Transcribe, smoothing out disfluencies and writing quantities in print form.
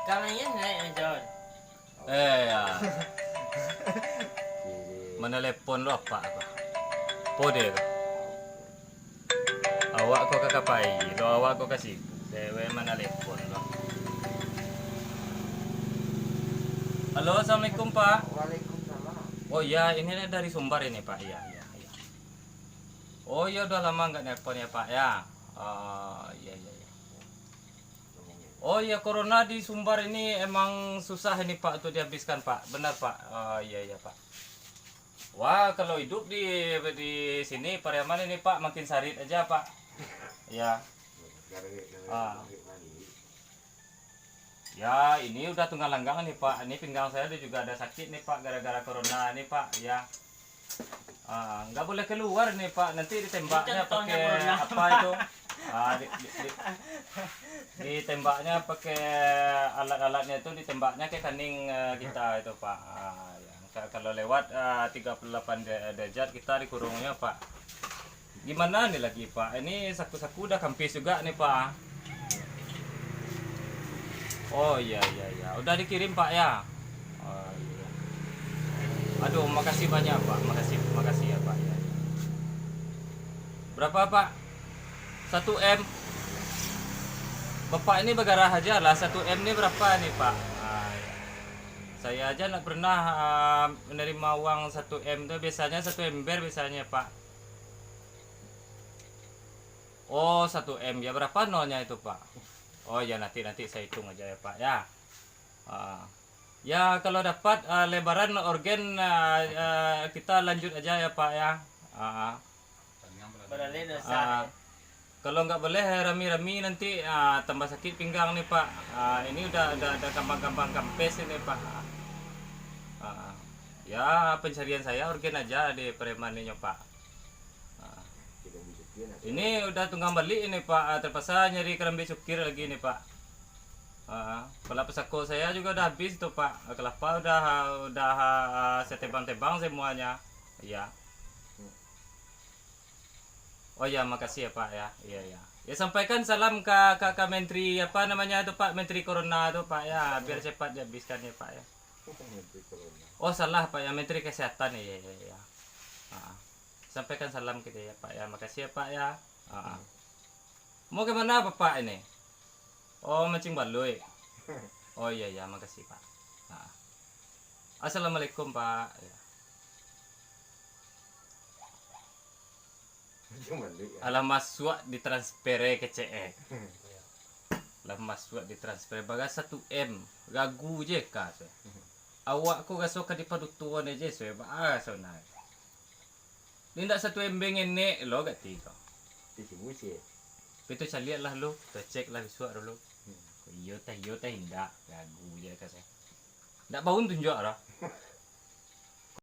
Kamanya naik John. Ya. Menelepon lo apa? Pode ka? Awak ko kakapai, lo awak ko kasi. Dewe menelepon lo. Halo, assalamualaikum Pak. Waalaikumsalam. Oh iya, ini dari Sumbar ini Pak. Iya, iya, iya. Oh iya, udah lama nggak nelpon ya Pak ya. Oh iya, iya, iya. Oh iya, corona di Sumbar ini emang susah ini Pak untuk dihabiskan Pak. Benar Pak. Oh iya, iya Pak. Wah, kalau hidup di sini Pariaman ini Pak makin sarit aja Pak. Ya. Ah. Ya, ini udah tunggal langgang nih Pak. Ini pinggang saya juga ada sakit nih Pak gara-gara corona nih Pak. Ya. Nggak boleh keluar nih Pak. Nanti ditembaknya pakai apa itu? Ditembaknya pakai alat-alatnya itu ditembaknya ke kening kita itu Pak. Ya. Kalau lewat 38 derajat kita dikurungnya Pak. Gimana nih lagi Pak? Ini saku-saku udah kampis juga nih Pak. Oh iya, iya, iya. Udah dikirim Pak ya. Oh iya. Aduh, makasih banyak Pak. Makasih ya Pak ya. Berapa Pak? 1 M. Bapak ini bergarah aja lah. 1 M ini berapa nih Pak? Iya. Saya aja nggak pernah menerima uang 1 M tuh. Biasanya 1 ember biasanya Pak. Oh 1 M ya, berapa nolnya itu Pak? Oh ya, nanti saya hitung aja ya Pak ya. Ya kalau dapat lebaran organ kita lanjut aja ya Pak ya. Beralih dosa. Kalau nggak boleh rami-rami nanti tambah sakit pinggang nih Pak. Ini udah gampang-gampang kempes ini Pak. Ya pencarian saya organ aja di Preman ini Pak. Ini udah tunggang balik ini Pak, terpaksa nyari kerambi cukir lagi nih Pak. Kepala pesako saya juga udah habis tuh Pak. Kelapa udah saya tebang-tebang semuanya. Iya. Oh ya, makasih ya Pak ya. Iya ya. Ya sampaikan salam ke Menteri apa namanya tuh Pak, Menteri Corona tuh Pak ya, biar cepat dihabiskan ya Pak ya. Oh salah Pak ya, Menteri Kesehatan ya. Ya, ya. Sampaikan salam gitu ya Pak ya. Makasih ya Pak ya. Mau kemana Bapak ini? Oh mancing baloi. Oh iya ya, makasih Pak. Assalamualaikum Pak. Ya. Alamat suak ditransfer ke CE. Alamat suak ditransfer bagas 1 M. Gagu je ka so. Awak ko gaso ka di padutuan aja so. So na. Nindak 1 M ini lo gak tiga. Itu saya lihat lah lo, kita cek lah suak dulu. Iya teh hindak, gagu je ka saya. Ndak bau tunjuk lah.